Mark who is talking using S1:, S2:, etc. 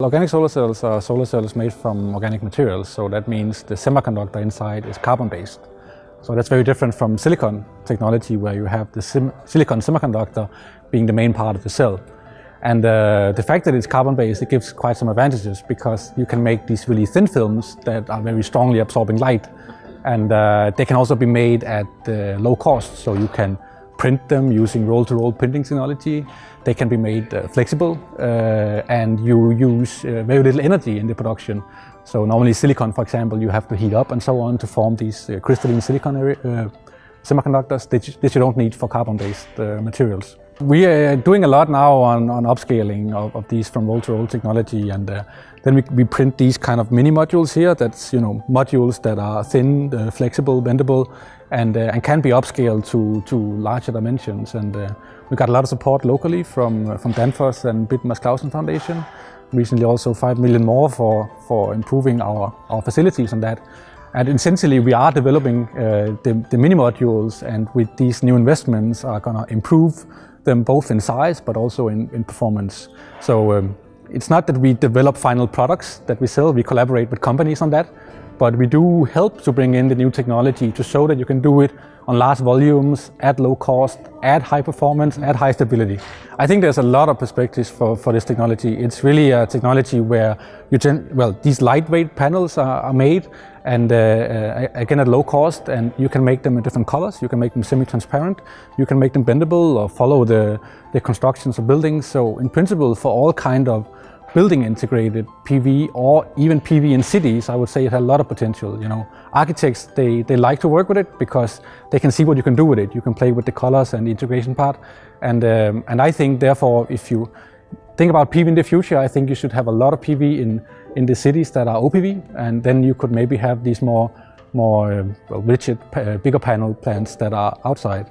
S1: Organic solar cells are solar cells made from organic materials, so that means the semiconductor inside is carbon-based. So that's very different from silicon technology, where you have the silicon semiconductor being the main part of the cell. And the fact that it's carbon-based, it gives quite some advantages, because you can make these really thin films that are very strongly absorbing light. And they can also be made at low cost, so you can print them using roll-to-roll printing technology. They can be made flexible, and you use very little energy in the production. So normally silicon, for example, you have to heat up and so on to form these crystalline silicon semiconductors that you don't need for carbon-based materials. We are doing a lot now on upscaling of these from roll-to-roll technology, and then we print these kind of mini modules here. That's modules that are thin, flexible, bendable, and can be upscaled to larger dimensions. And we got a lot of support locally from Danfoss and Britt Clausen Foundation. Recently also 5 million more for improving our facilities on that. And essentially we are developing the mini modules, and with these new investments are going to improve them both in size but also in performance. So it's not that we develop final products that we sell, we collaborate with companies on that, but we do help to bring in the new technology to show that you can do it on large volumes, at low cost, at high performance, at high stability. I think there's a lot of perspectives for this technology. It's really a technology where these lightweight panels are made, and again at low cost, and you can make them in different colors. You can make them semi-transparent, you can make them bendable or follow the constructions of buildings. So in principle, for all kind of building integrated PV, or even PV in cities, I would say it has a lot of potential. Architects, they like to work with it because they can see what you can do with it. You can play with the colors and the integration part. And I think, therefore, if you think about PV in the future, I think you should have a lot of PV in the cities that are OPV, and then you could maybe have these more rigid, bigger panel plants that are outside.